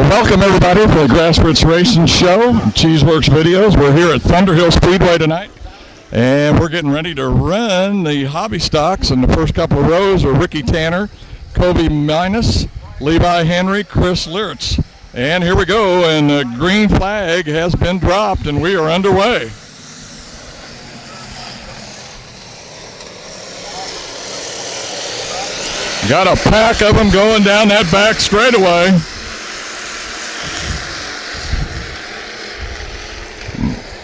Welcome everybody for the Grassroots Racing Show, Cheeseworks Videos. We're here at Thunderhill Speedway tonight, and we're getting ready to run the hobby stocks. In the first couple of rows are Ricky Tanner, Kobe Minus, Levi Henry, Chris Lirtz. And here we go, and the green flag has been dropped, and we are underway. Got a pack of them going down that back straightaway.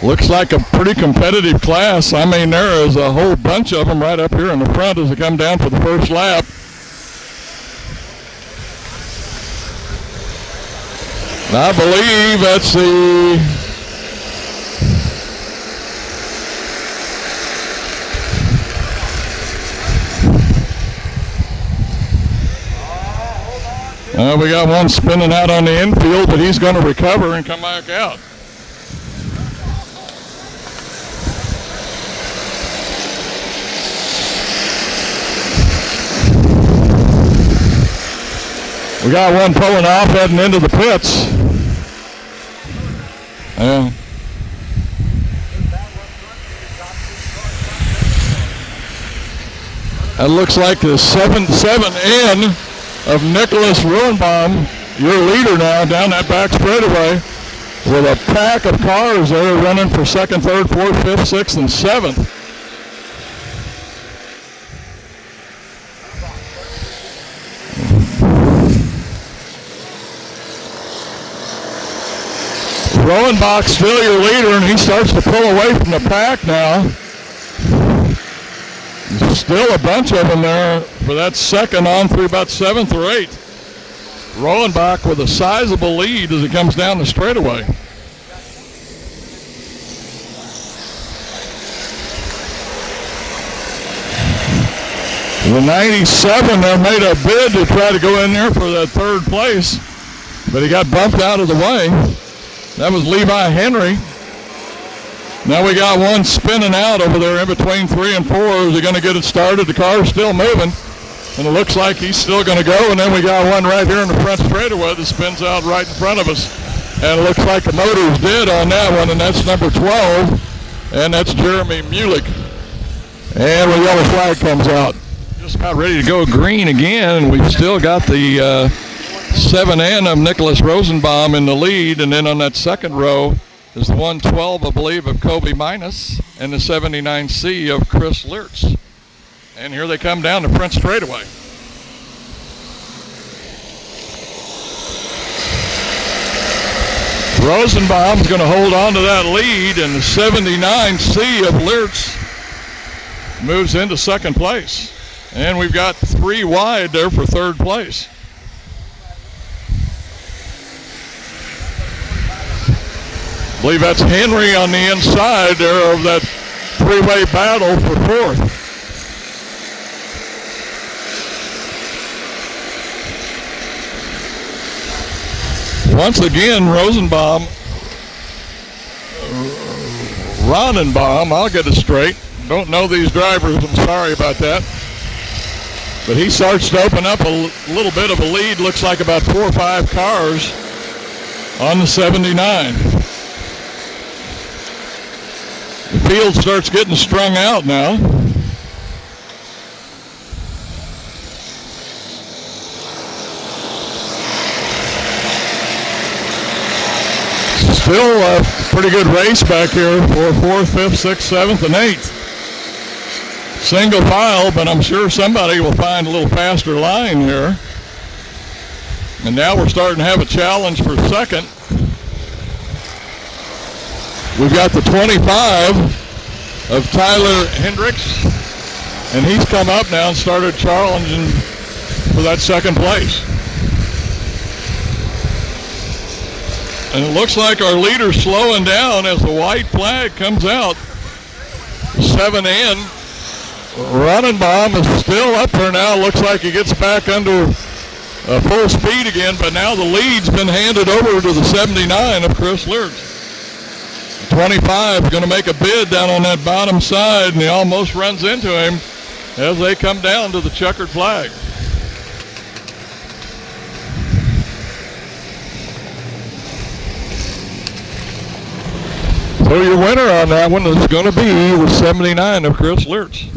Looks like a pretty competitive class. I mean, there is a whole bunch of them right up here in the front as they come down for the first lap. I believe that's the we got one spinning out on the infield, but he's going to recover and come back out. We got one pulling off, heading into the pits. Yeah. That looks like the 7N of Nicholas Ruhenbaum, your leader now down that back straightaway, with a pack of cars there running for second, third, fourth, fifth, sixth, and seventh. Rohenbach still your leader, and he starts to pull away from the pack now. There's still a bunch of them there for that second on through about seventh or eighth. Rohenbach with a sizable lead as he comes down the straightaway. The 97 there made a bid to try to go in there for that third place, but he got bumped out of the way. That was Levi Henry. Now we got one spinning out over there in between 3 and 4. Is he going to get it started? The car's still moving, and it looks like he's still going to go. And then we got one right here in the front straightaway that spins out right in front of us. And it looks like the motor's dead on that one, and that's number 12, and that's Jeremy Mulick. And the yellow flag comes out. Just about ready to go green again, and we've still got the 7N of Nicholas Rosenbaum in the lead, and then on that second row is the 112, I believe, of Kobe Minus, and the 79C of Chris Lirtz. And here they come down the front straightaway. Rosenbaum's going to hold on to that lead, and the 79C of Lirtz moves into second place. And we've got 3 wide there for third place. I believe that's Henry on the inside there of that three-way battle for fourth. Once again, Ronenbaum, I'll get it straight. Don't know these drivers, I'm sorry about that. But he starts to open up a little bit of a lead, looks like about 4 or 5 cars on the 79. The field starts getting strung out now. Still a pretty good race back here for 4th, 5th, 6th, 7th, and 8th. Single file, but I'm sure somebody will find a little faster line here. And now we're starting to have a challenge for second. We've got the 25 of Tyler Hendricks, and he's come up now and started challenging for that second place. And it looks like our leader's slowing down as the white flag comes out. 7N. Ronenbaum is still up there now. Looks like he gets back under full speed again, but now the lead's been handed over to the 79 of Chris Lirtz. 25 is going to make a bid down on that bottom side, and he almost runs into him as they come down to the checkered flag. Well, your winner on that one is going to be the 79 of Chris Lurtz.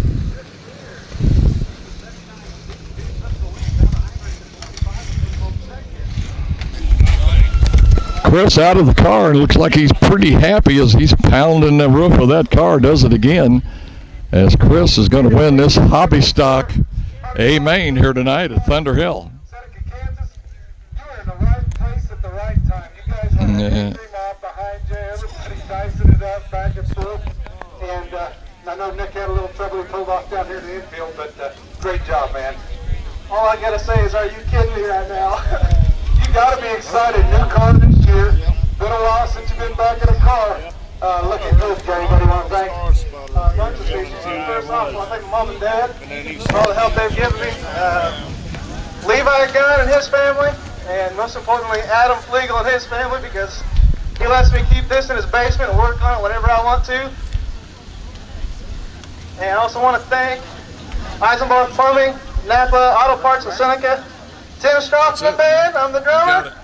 Chris out of the car, and looks like he's pretty happy as he's pounding the roof of that car. Does it again, as Chris is going to win this hobby stock A main here tonight at Thunder Hill. Seneca, Kansas, you were in the right place at the right time. You guys have an extreme mob behind you. Everybody's dicing it up back and forth. And I know Nick had a little trouble. He pulled off down here to the infield, but great job, man. All I got to say is, are you kidding me right now? You got to be excited. New car this year. Been a while since you've been back in a car. Looking good, Gary. Anybody want to thank bunch of stations. First off, I want to thank Mom and Dad for all the help they've given me. Levi Gunn and his family, and most importantly, Adam Flegel and his family, because he lets me keep this in his basement and work on it whenever I want to. And I also want to thank Eisenbach Plumbing, Napa Auto Parts in Seneca, Tim Strothman Band, I'm the drummer,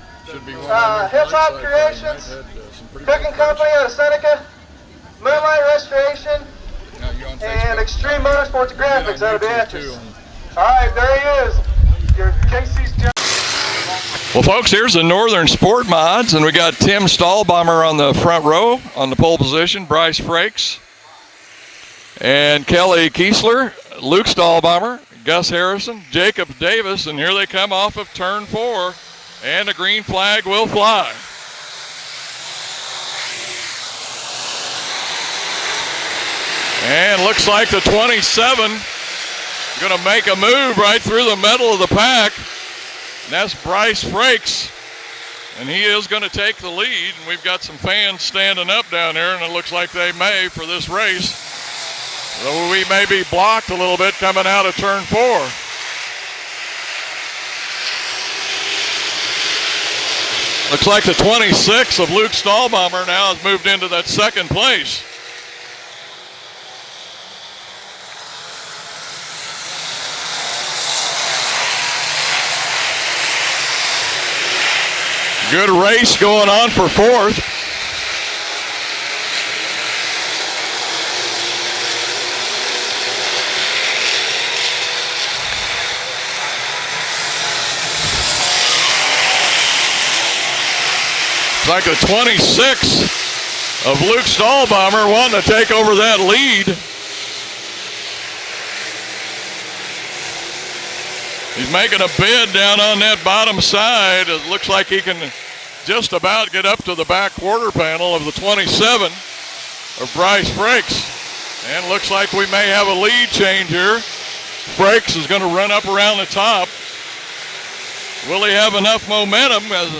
Hilltop Creations, Cooking Company out of Seneca, Moonlight Restoration, and Extreme Motorsports Graphics out of Beatrice. All right, there he is, your Casey's John. Well, folks, here's the Northern Sport Mods, and we got Tim Stahlbomber on the front row on the pole position, Bryce Frakes, and Kelly Kiesler, Luke Stahlbomber, Gus Harrison, Jacob Davis, and here they come off of turn 4, and the green flag will fly. And looks like the 27 going to make a move right through the middle of the pack. And that's Bryce Frakes. And he is going to take the lead. And we've got some fans standing up down there, and it looks like they may for this race. So we may be blocked a little bit coming out of turn 4. Looks like the 26 of Luke Stahlbomber now has moved into that second place. Good race going on for 4th. It's like the 26 of Luke Stahlbomber wanting to take over that lead. He's making a bid down on that bottom side. It looks like he can just about get up to the back quarter panel of the 27 of Bryce Frakes. And looks like we may have a lead change here. Frakes is going to run up around the top. Will he have enough momentum? As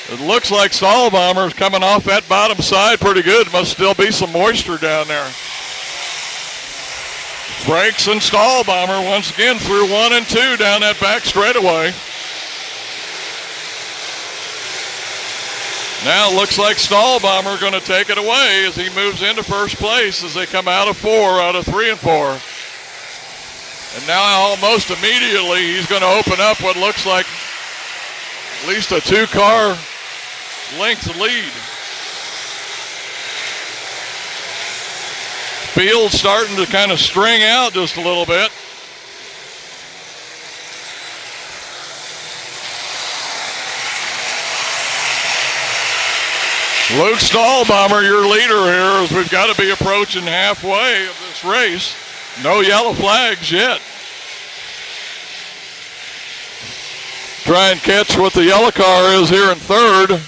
it looks like Stahlbomber is coming off that bottom side pretty good. Must still be some moisture down there. Frakes and Stahlbomber once again through 1 and 2 down that back straightaway. Now it looks like Stahlbomber going to take it away as he moves into first place as they come out of 4 out of 3 and 4. And now almost immediately he's going to open up what looks like at least a 2-car length lead. Field's starting to kind of string out just a little bit. Luke Stahlbomber, your leader here, as we've got to be approaching halfway of this race. No yellow flags yet. Try and catch what the yellow car is here in 3rd.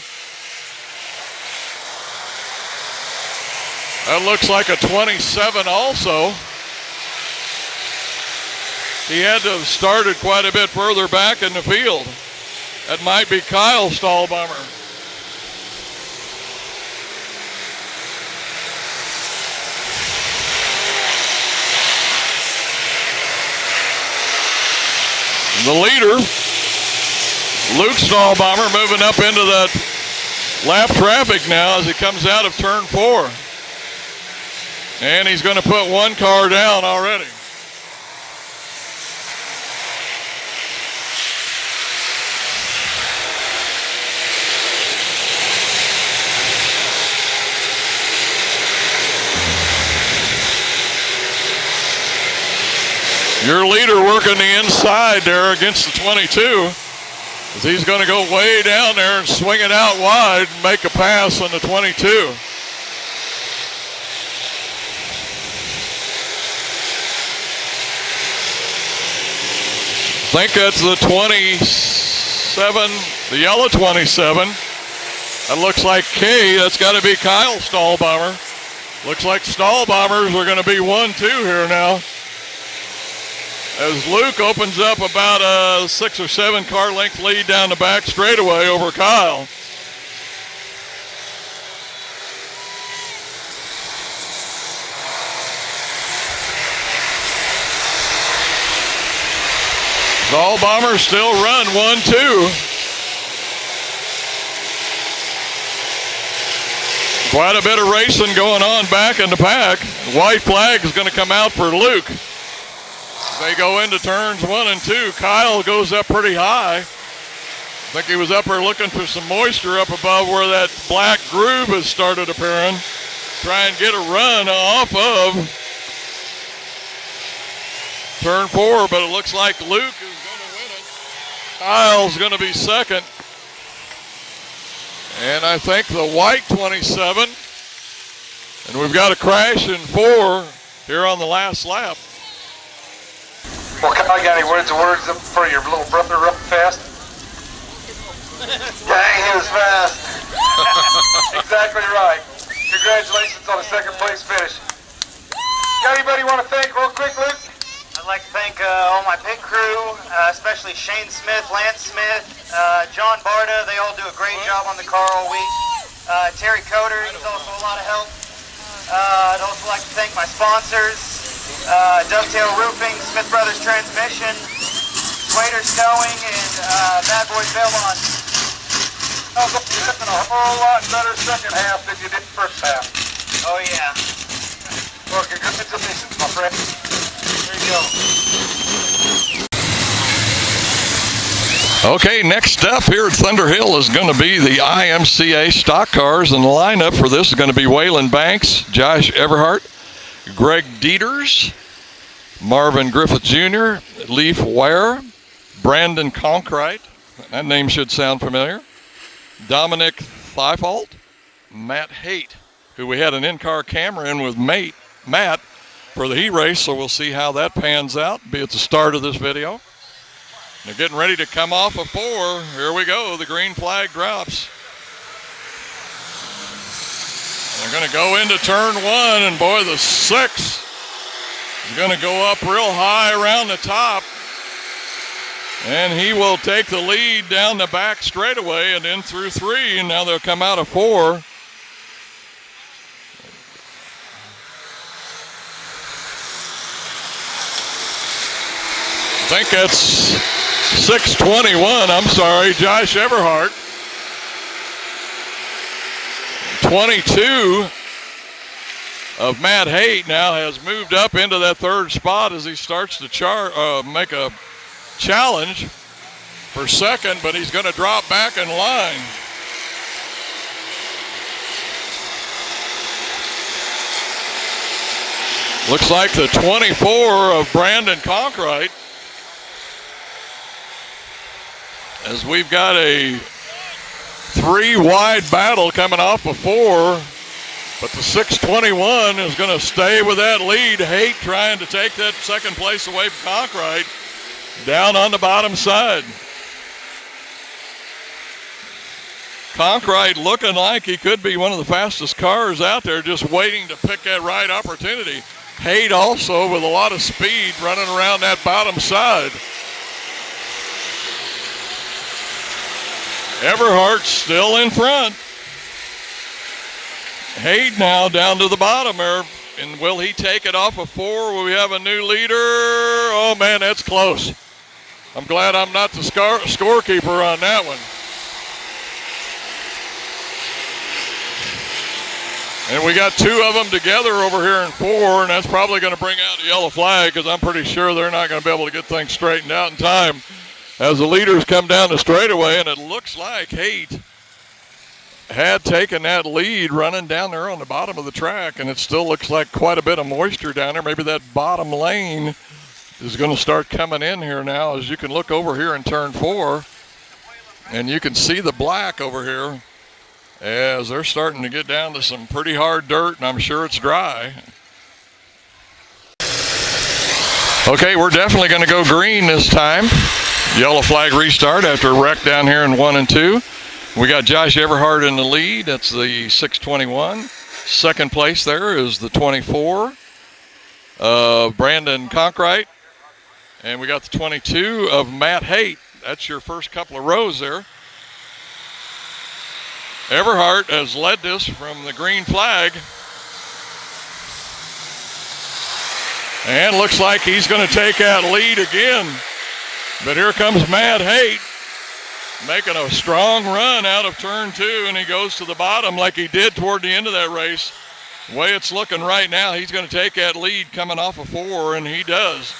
That looks like a 27 also. He had to have started quite a bit further back in the field. That might be Kyle Stahlbomber. The leader, Luke Stahlbomber, moving up into that lap traffic now as he comes out of turn 4. And he's going to put 1 car down already. Your leader working the inside there against the 22. He's going to go way down there and swing it out wide and make a pass on the 22. I think that's the 27, the yellow 27. That looks like K. That's got to be Kyle Stahlbomber. Looks like Stahlbombers are going to be 1-2 here now, as Luke opens up about a 6 or 7 car length lead down the back straightaway over Kyle. Stahlbombers still run 1-2. Quite a bit of racing going on back in the pack. White flag is going to come out for Luke. They go into turns 1 and 2. Kyle goes up pretty high. I think he was up there looking for some moisture up above where that black groove has started appearing. Try and get a run off of turn 4, but it looks like Luke is going to win it. Kyle's going to be second. And I think the white 27. And we've got a crash in 4 here on the last lap. Well, Kyle, got any words for your little brother up fast? Dang, he was fast. Exactly right. Congratulations on a second place finish. Got anybody want to thank real quick, Luke? I'd like to thank all my pit crew, especially Shane Smith, Lance Smith, John Barta. They all do a great job on the car all week. Terry Coder, he's also a lot of help. I'd also like to thank my sponsors, Dovetail Roofing, Smith Brothers Transmission, Swader Stowing, and Bad Boys Bail Bond. Oh, you're having a whole lot better second half than you did first half. Oh, yeah. Well, congratulations, my friend. There you go. Okay, next up here at Thunder Hill is going to be the IMCA stock cars, and the lineup for this is going to be Waylon Banks, Josh Everhart, Greg Dieters, Marvin Griffith Jr., Leif Ware, Brandon Conkrite, that name should sound familiar, Dominic Thiefalt, Matt Hait, who we had an in-car camera in with Matt for the heat race, so we'll see how that pans out, be at the start of this video. They're getting ready to come off of 4. Here we go. The green flag drops. They're going to go into turn 1, and boy, the 6 is going to go up real high around the top. And he will take the lead down the back straightaway and in through 3, and now they'll come out of 4. I think that's 621, I'm sorry, Josh Everhart. 22 of Matt Hait now has moved up into that 3rd spot as he starts to make a challenge for 2nd, but he's going to drop back in line. Looks like the 24 of Brandon Conkrite, as we've got a 3-wide battle coming off of 4, but the 621 is going to stay with that lead. Hait trying to take that 2nd place away from Conkrite down on the bottom side. Conkrite looking like he could be one of the fastest cars out there, just waiting to pick that right opportunity. Hait also with a lot of speed running around that bottom side. Everhart still in front. Hait now down to the bottom there. And will he take it off of 4? Will we have a new leader? Oh, man, that's close. I'm glad I'm not the scorekeeper on that one. And we got 2 of them together over here in 4, and that's probably going to bring out the yellow flag because I'm pretty sure they're not going to be able to get things straightened out in time as the leaders come down the straightaway, and it looks like Hait had taken that lead running down there on the bottom of the track, and it still looks like quite a bit of moisture down there. Maybe that bottom lane is going to start coming in here now. As you can look over here in turn 4, and you can see the black over here as they're starting to get down to some pretty hard dirt, and I'm sure it's dry. Okay, we're definitely going to go green this time. Yellow flag restart after a wreck down here in 1 and 2. We got Josh Everhart in the lead. That's the 621. Second place there is the 24, Brandon Conkright. And we got the 22 of Matt Hait. That's your first couple of rows there. Everhart has led this from the green flag. And looks like he's going to take that lead again. But here comes Matt Hait, making a strong run out of turn 2, and he goes to the bottom like he did toward the end of that race. The way it's looking right now, he's going to take that lead coming off of 4, and he does.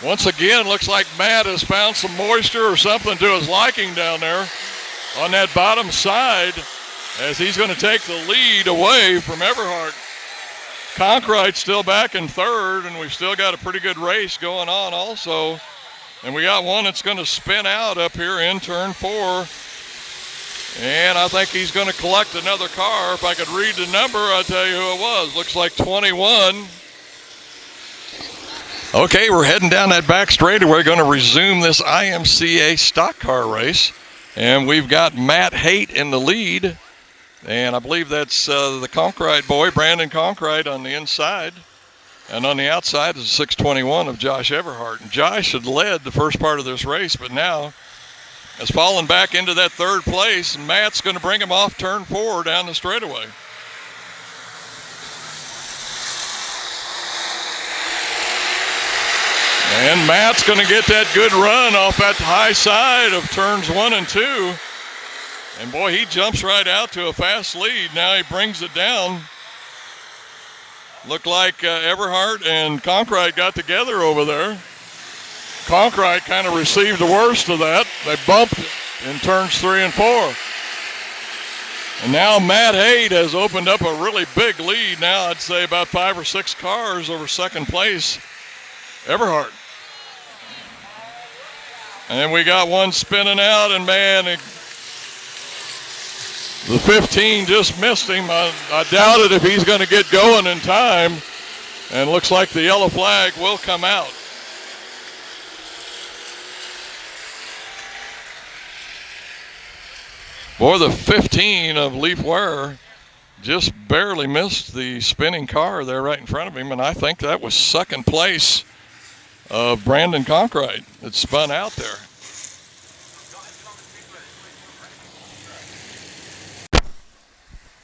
Once again, looks like Matt has found some moisture or something to his liking down there on that bottom side, as he's going to take the lead away from Everhart. Conkright's still back in 3rd, and we've still got a pretty good race going on also. And we got one that's going to spin out up here in turn 4. And I think he's going to collect another car. If I could read the number, I'll tell you who it was. Looks like 21. Okay, we're heading down that back straightaway. We're going to resume this IMCA stock car race. And we've got Matt Hait in the lead. And I believe that's the Conkright boy, Brandon Conkright, on the inside. And on the outside is 621 of Josh Everhart. And Josh had led the first part of this race, but now has fallen back into that 3rd place. And Matt's going to bring him off turn 4 down the straightaway. And Matt's going to get that good run off that high side of turns 1 and 2. And boy, he jumps right out to a fast lead. Now he brings it down. Looked like Everhart and Conkright got together over there. Conkright kind of received the worst of that. They bumped in turns 3 and 4. And now Matt Hait has opened up a really big lead now. I'd say about 5 or 6 cars over second place, Everhart. And we got one spinning out, and man, the 15 just missed him. I doubted if he's going to get going in time. And looks like the yellow flag will come out. Boy, the 15 of Leaf Ware just barely missed the spinning car there right in front of him. And I think that was second place of Brandon Conkright that spun out there.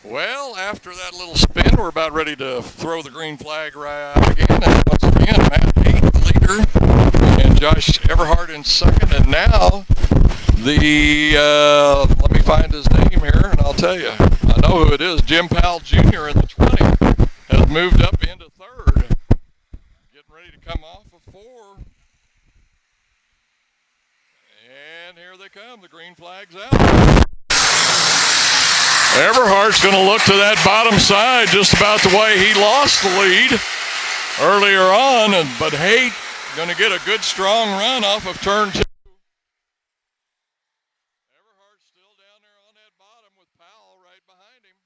Well, after that little spin, we're about ready to throw the green flag right out again. And once again, Matt Hait, the leader, and Josh Everhart in second. And now let me find his name here, and I'll tell you. I know who it is. Jim Powell Jr. in the 20 has moved up into 3rd. Getting ready to come off of 4. And here they come. The green flag's out. Everhart's going to look to that bottom side just about the way he lost the lead earlier on, but Hait going to get a good strong run off of turn 2. Everhart's still down there on that bottom with Powell right behind him.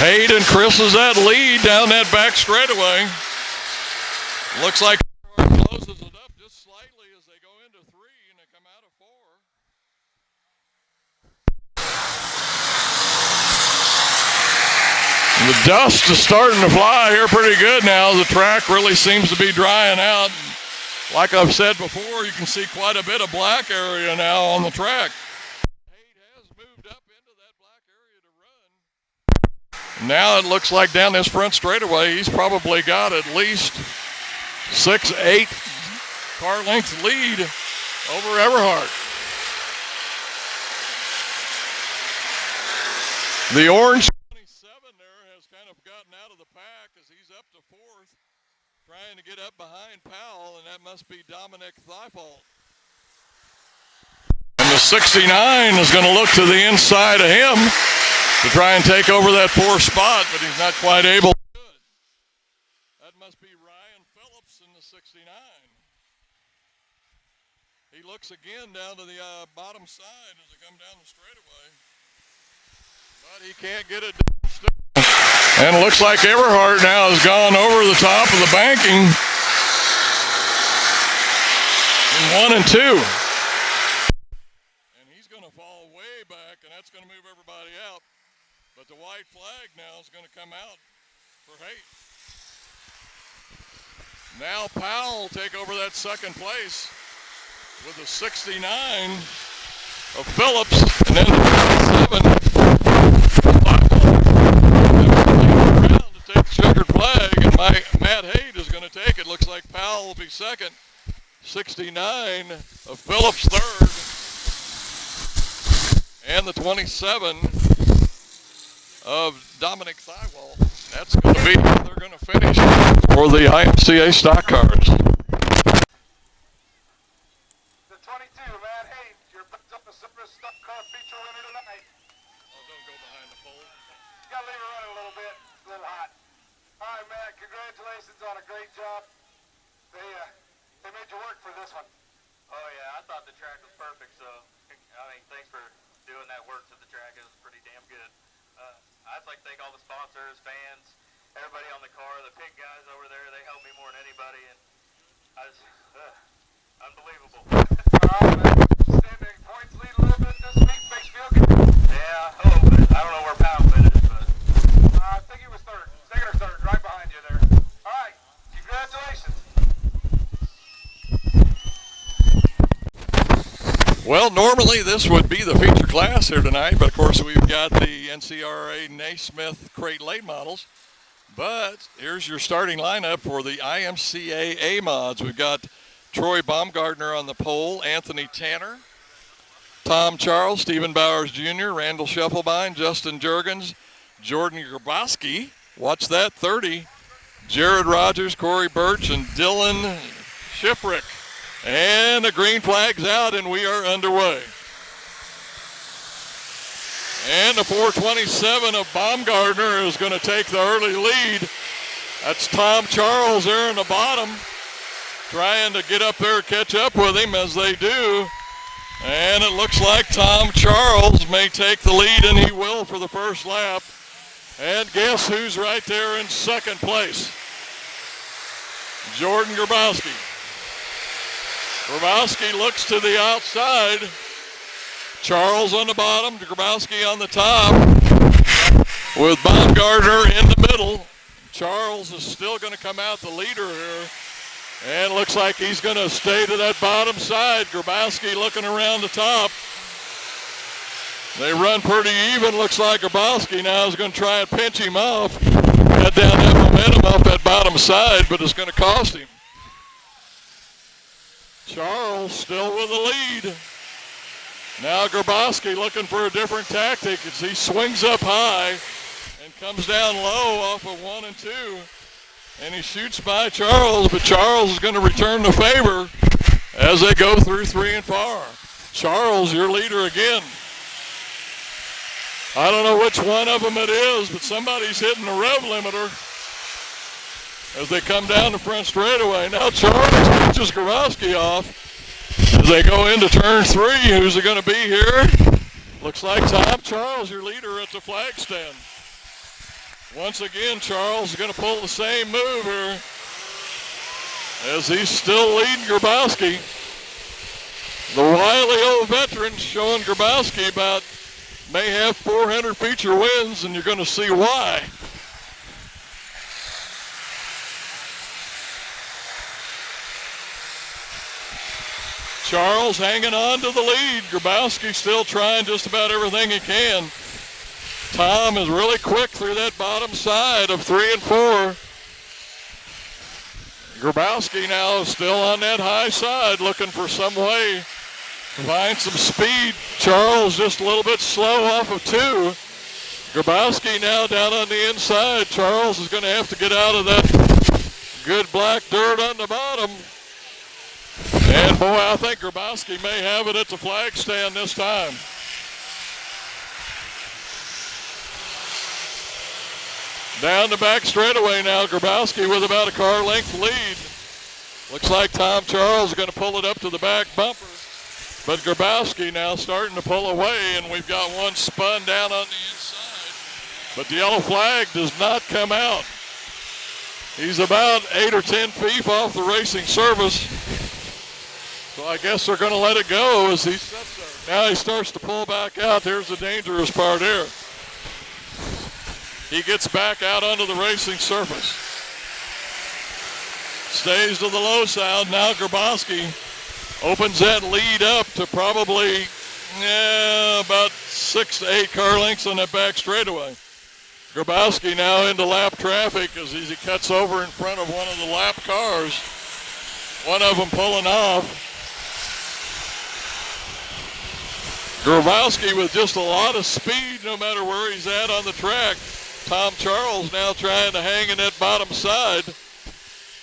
Hait increases that lead down that back straightaway. Looks like Everhart closes it up just slightly as they go into 3 and they come out of 4. The dust is starting to fly here pretty good now. The track really seems to be drying out. Like I've said before, you can see quite a bit of black area now on the track. Hait has moved up into that black area to run. Now it looks like down this front straightaway, he's probably got at least 6-8 car length lead over Everhart. The orange 27 there has kind of gotten out of the pack as he's up to 4th, trying to get up behind Powell, and that must be Dominic Thiepfault. And the 69 is going to look to the inside of him to try and take over that 4th spot, but he's not quite able. That must be Ryan Phillips in the 69. He looks again down to the bottom side as they come down the straightaway, but he can't get it down still. And it looks like Everhart now has gone over the top of the banking in 1 and 2. And he's going to fall way back, and that's going to move everybody out. But the white flag now is going to come out for Hait. Now Powell will take over that 2nd place with the 69 of Phillips, and then the 27 to take the checkered flag, and Matt Hait is going to take it. Looks like Powell will be 2nd. 69 of Phillips 3rd, and the 27 of Dominic Thywall. That's going to be how they're going to finish for the IMCA stock cars. The 22, Matt Hait, your up the Silver stock car feature winner tonight. Oh, don't go behind the pole. You got to leave it running a little bit. It's a little hot. All right, Matt, congratulations on a great job. They made you work for this one. Oh yeah, I thought the track was perfect, so thanks for doing that work to the track. It was pretty damn good. I'd like to thank all the sponsors, fans, everybody on the car, the pit guys over there. They helped me more than anybody, and I was unbelievable. All right, man. Standing points lead a little bit this week. Makes you feel good. Yeah, I hope. I don't know where Powell finished, but I think he was 3rd, 2nd or 3rd, right behind you there. All right, congratulations. Well, normally this would be the feature class here tonight, but of course we've got the NCRA Nesmith crate late models. But here's your starting lineup for the IMCA A mods. We've got Troy Baumgartner on the pole, Anthony Tanner, Tom Charles, Stephen Bowers Jr., Randall Scheffelbein, Justin Jurgens, Jordan Grabowski, watch that, 30, Jared Rogers, Corey Birch, and Dylan Schifrick. And the green flag's out, and we are underway. And the 427 of Baumgartner is going to take the early lead. That's Tom Charles there in the bottom, trying to get up there, catch up with him as they do. And it looks like Tom Charles may take the lead, and he will for the first lap. And guess who's right there in 2nd place? Jordan Grabowski. Grabowski looks to the outside. Charles on the bottom, Grabowski on the top, with Baumgartner in the middle. Charles is still going to come out the leader here, and looks like he's going to stay to that bottom side. Grabowski looking around the top. They run pretty even. Looks like Grabowski now is going to try and pinch him off, cut down that momentum off that bottom side, but it's going to cost him. Charles still with the lead. Now Grabowski looking for a different tactic as he swings up high and comes down low off of 1 and 2. And he shoots by Charles, but Charles is going to return the favor as they go through 3 and 4. Charles, your leader again. I don't know which one of them it is, but somebody's hitting the rev limiter as they come down the front straightaway. Now Charles pitches Grabowski off as they go into turn 3. Who's it going to be here? Looks like Tom Charles, your leader at the flag stand. Once again, Charles is going to pull the same move here as he's still leading Grabowski. The wily old veteran showing Grabowski about may have 400 feature wins, and you're going to see why. Charles hanging on to the lead. Grabowski still trying just about everything he can. Tom is really quick through that bottom side of 3 and 4. Grabowski now is still on that high side, looking for some way to find some speed. Charles just a little bit slow off of 2. Grabowski now down on the inside. Charles is going to have to get out of that good black dirt on the bottom. And boy, I think Grabowski may have it at the flag stand this time. Down the back straightaway now, Grabowski with about a car length lead. Looks like Tom Charles is going to pull it up to the back bumper. But Grabowski now starting to pull away, and we've got one spun down on the inside. But the yellow flag does not come out. He's about 8 or 10 feet off the racing surface. So I guess they're going to let it go as he sits there. Now he starts to pull back out. There's the dangerous part here. He gets back out onto the racing surface. Stays to the low side. Now Grabowski opens that lead up to probably about 6 to 8 car lengths on that back straightaway. Grabowski now into lap traffic as he cuts over in front of one of the lap cars. One of them pulling off. Grabowski with just a lot of speed no matter where he's at on the track. Tom Charles now trying to hang in that bottom side.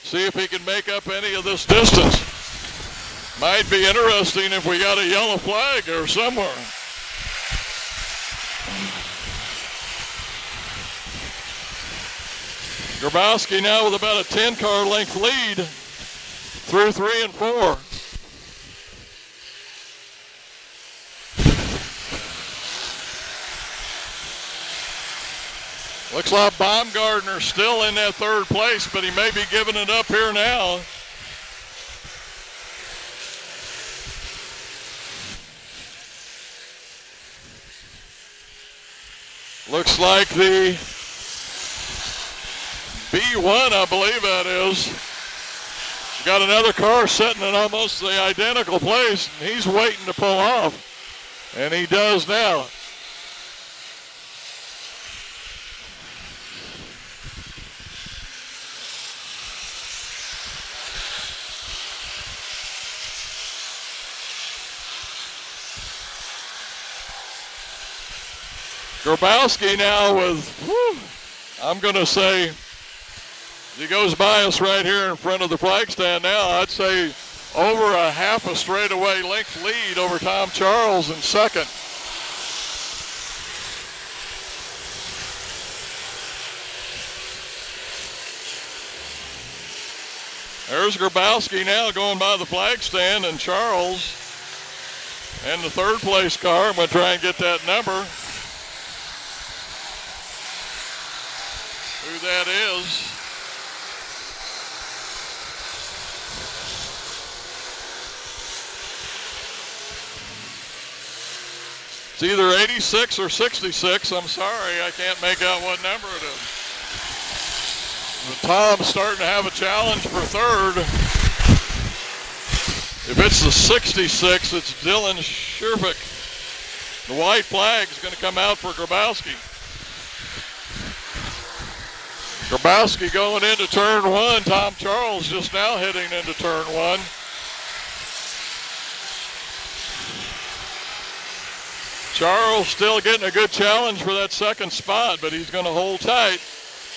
See if he can make up any of this distance. Might be interesting if we got a yellow flag there somewhere. Grabowski now with about a 10 car length lead through 3 and 4. Looks like Baumgartner still in that third place, but he may be giving it up here now. Looks like the B1, I believe that is. Got another car sitting in almost the identical place, and he's waiting to pull off, and he does now. Grabowski now with, I'm going to say, he goes by us right here in front of the flag stand now. I'd say over a half a straightaway length lead over Tom Charles in second. There's Grabowski now going by the flag stand, and Charles and the third place car. I'm going to try and get that number. Who that is. It's either 86 or 66. I'm sorry, I can't make out what number it is. But Tom's starting to have a challenge for third. If it's the 66, it's Dylan Sherpick. The white flag is going to come out for Grabowski. Grabowski going into turn 1. Tom Charles just now heading into turn 1. Charles still getting a good challenge for that second spot, but he's going to hold tight.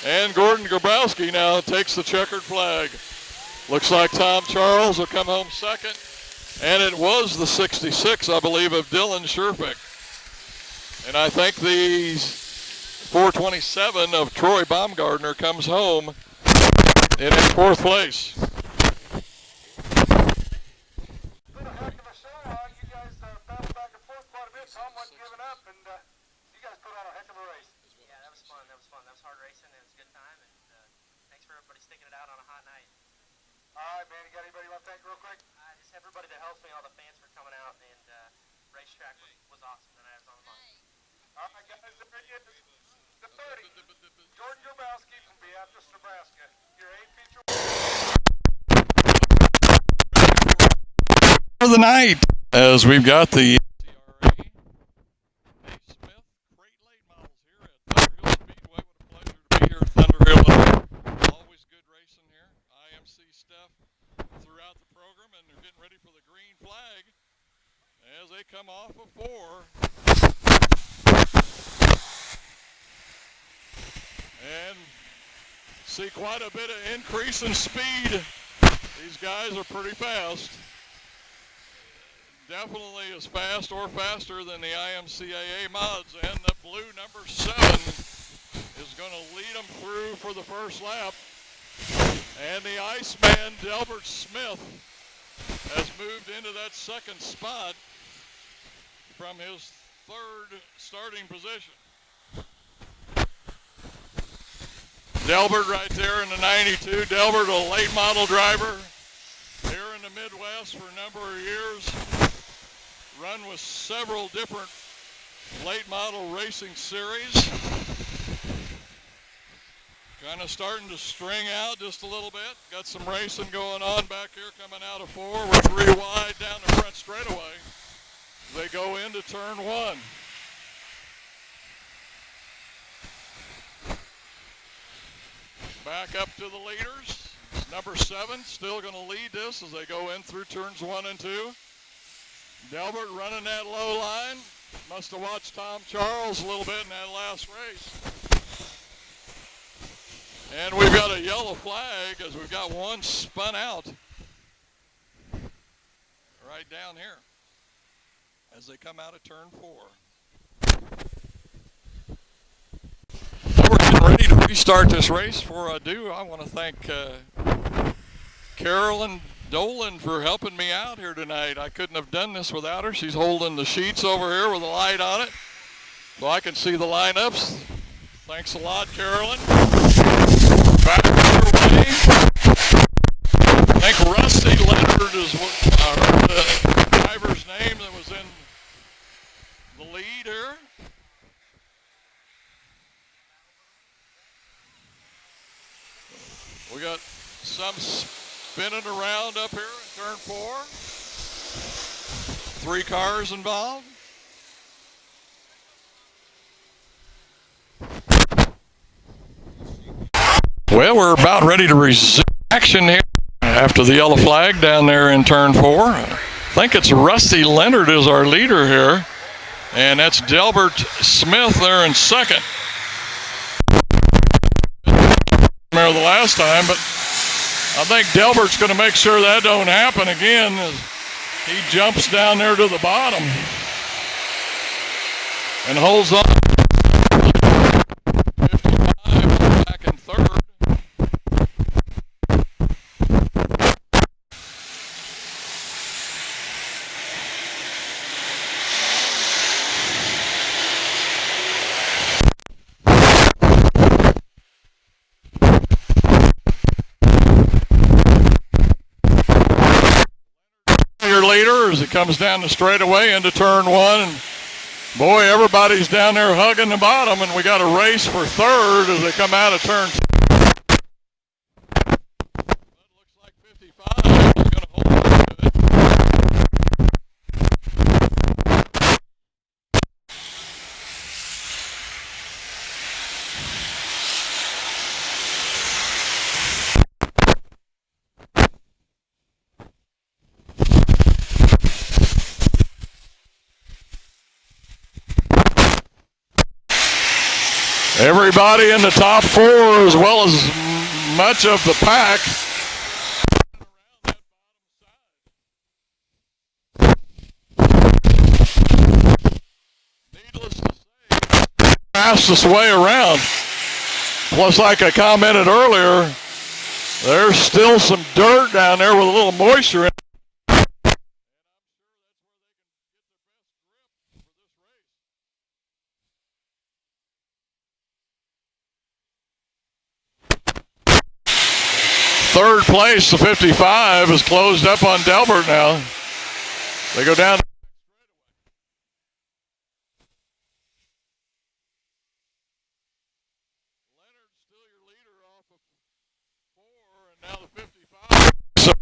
And Gordon Grabowski now takes the checkered flag. Looks like Tom Charles will come home second. And it was the 66, I believe, of Dylan Sherpick. And I think the 427 of Troy Baumgartner comes home in fourth place. Tom wasn't giving up, and you guys put on a heck of a race. Yeah, that was fun. That was fun. That was hard racing. It was a good time, and thanks for everybody sticking it out on a hot night. All right, man. You got anybody you want to thank real quick? Just everybody that helped me, all the fans for coming out, and racetrack was awesome tonight. I was on the line. All right, guys. There he is. The 30. Jordan Grabowski from Beatrice, Nebraska. Your 8 feature. For the night, as we've got the NCRA Nesmith crate late models here at Thunder Hill Speedway. What a pleasure to be here at Thunder Hill. Always good racing here. IMCA stuff throughout the program, and they're getting ready for the green flag as they come off of 4. And see quite a bit of increase in speed. These guys are pretty fast. definitely is fast or faster than the IMCA mods, and the blue number 7 is going to lead them through for the first lap. And the Iceman, Delbert Smith, has moved into that second spot from his third starting position. Delbert right there in the 92. Delbert, a late model driver here in the Midwest for a number of years. Run with several different late model racing series. Kind of starting to string out just a little bit. Got some racing going on back here coming out of 4. We're 3 wide down the front straightaway. They go into turn 1. Back up to the leaders. Number 7 still going to lead this as they go in through turns 1 and 2. Delbert running that low line. Must have watched Tom Charles a little bit in that last race. And we've got a yellow flag as we've got one spun out right down here as they come out of turn 4. Well, we're getting ready to restart this race. Before I do, I want to thank Carolyn Dolan for helping me out here tonight. I couldn't have done this without her. She's holding the sheets over here with a light on it so I can see the lineups. Thanks a lot, Carolyn. Back underway. I think Rusty Leonard is what I heard the driver's name that was in the lead here. We got some spinning around up here in turn 4. 3 cars involved. Well, we're about ready to resume action here after the yellow flag down there in turn 4. I think it's Rusty Leonard is our leader here, and that's Delbert Smith there in second. There the last time, but I think Delbert's going to make sure that don't happen again as he jumps down there to the bottom and holds on. 55 back in third. Leader as he comes down the straightaway into turn 1, and boy, everybody's down there hugging the bottom, and we got a race for third as they come out of turn 2. That looks like 55 is going to hold on to it. Everybody in the top 4 as well as much of the pack. Needless to say, fastest way around. Plus, like I commented earlier, there's still some dirt down there with a little moisture in it. Third place, the 55, is closed up on Delbert now. They go down. Leonard's still your leader off of 4, and now the 55. So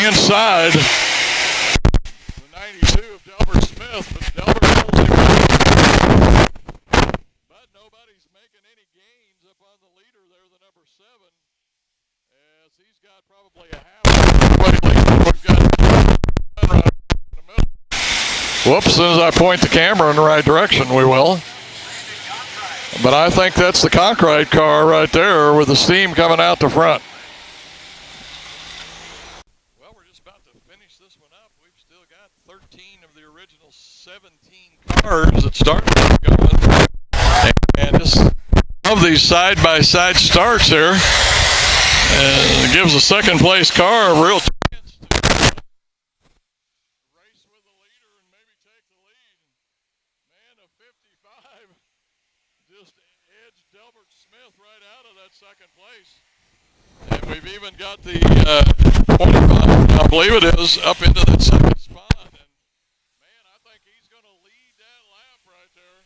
inside the 92 of Delbert Smith, but Delbert holds him back. But nobody's making any gains up on the leader there, the number 7. As he's got probably a half way lead. We've got right in the middle. Whoops, as soon as I point the camera in the right direction, we will. But I think that's the Concrete car right there with the steam coming out the front. Well, we're just about to finish finish this one up, we've still got 13 of the original 17 cars that started going. And just love these side-by-side starts here. It gives the second place car a real chance to race with the leader and maybe take the lead. Man, a 55 just edged Delbert Smith right out of that second place. And we've even got the 25, I believe it is, up into that second spot. And man, I think he's going to lead that lap right there.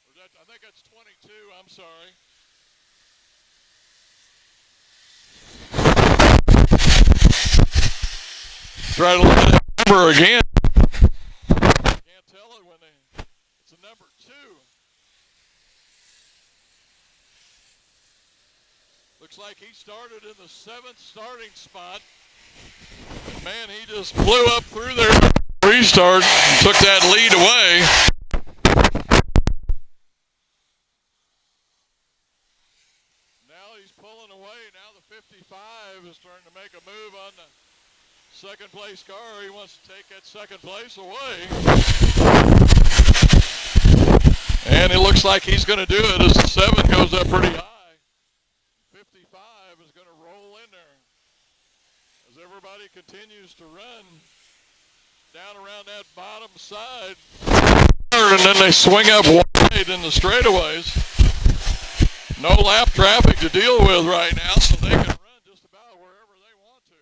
Or that, I think that's 22, I'm sorry. Try to look at that number again. Can't tell it when it's a number 2. Looks like he started in the 7th starting spot. And man, he just blew up through there. Restart and took that lead away. Now he's pulling away. Now the 55 is starting to make a move on the second place car. He wants to take that second place away. And it looks like he's going to do it as the 7 goes up pretty high. 55 is going to roll in there as everybody continues to run down around that bottom side. And then they swing up wide in the straightaways. No lap traffic to deal with right now, so they can run just about wherever they want to.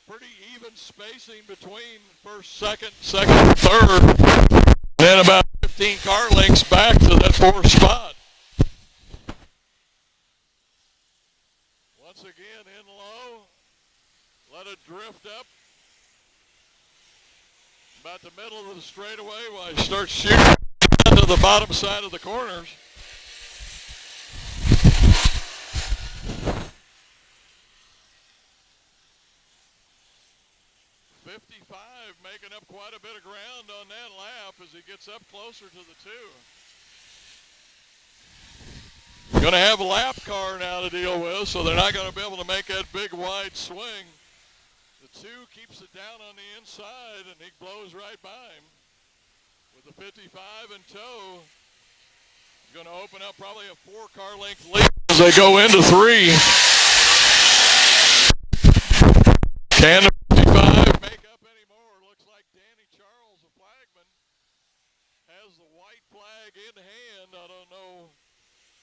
Pretty even spacing between first, second, third. Then about 15 car lengths back to that 4th spot. Once again, in low. Let it drift up. About the middle of the straightaway while he starts shooting to the bottom side of the corners. Making up quite a bit of ground on that lap as he gets up closer to the 2. Going to have a lap car now to deal with, so they're not going to be able to make that big wide swing. The 2 keeps it down on the inside, and he blows right by him. With the 55 in tow, he's going to open up probably a 4-car length lead as they go into 3. Can the 55 make up anymore? Looks like Danny Charles, the flagman, has the white flag in hand. I don't know.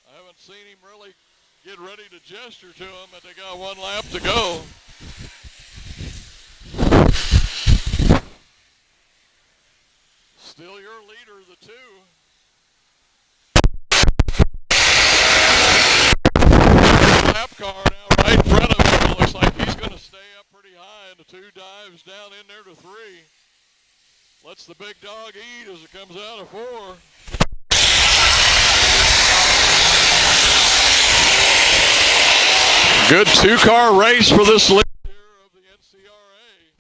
I haven't seen him really get ready to gesture to him, but they got 1 lap to go. Still your leader, the 2. Lap car now right in front of him. It looks like he's going to stay up pretty high, and the 2 dives down in there to 3. Lets the big dog eat as it comes out of 4. Good 2-car race for this leader of the NCRA.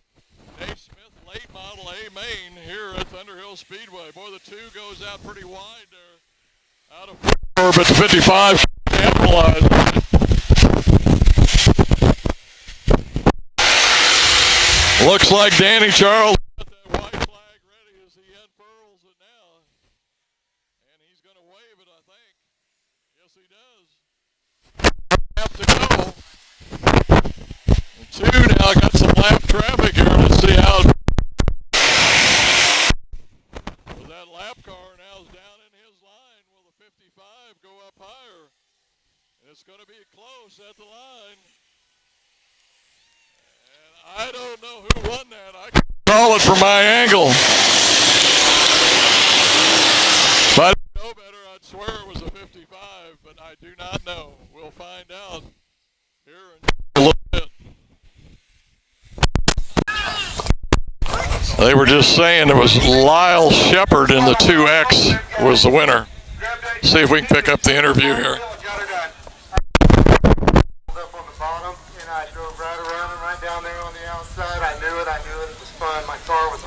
Nesmith late model A main here at Thunderhill Speedway. Boy, the 2 goes out pretty wide there. Out of 4, but the 55 capitalized on it. Looks like Danny Charles got that white flag ready as he unfurls it now. And he's going to wave it, I think. Yes, he does. Have to go. The 2 now got some lap traffic here. Let's see how. With that lap car now is down in his line. Will the 55 go up higher? And it's going to be close at the line. I don't know who won that. I can call it from my angle. If I didn't know better, I'd swear it was a 55, but I do not know. We'll find out here in a little bit. They were just saying it was Lyle Shepard in the 2X was the winner. See if we can pick up the interview here. I drove right around and right down there on the outside. I knew it was fun. My car was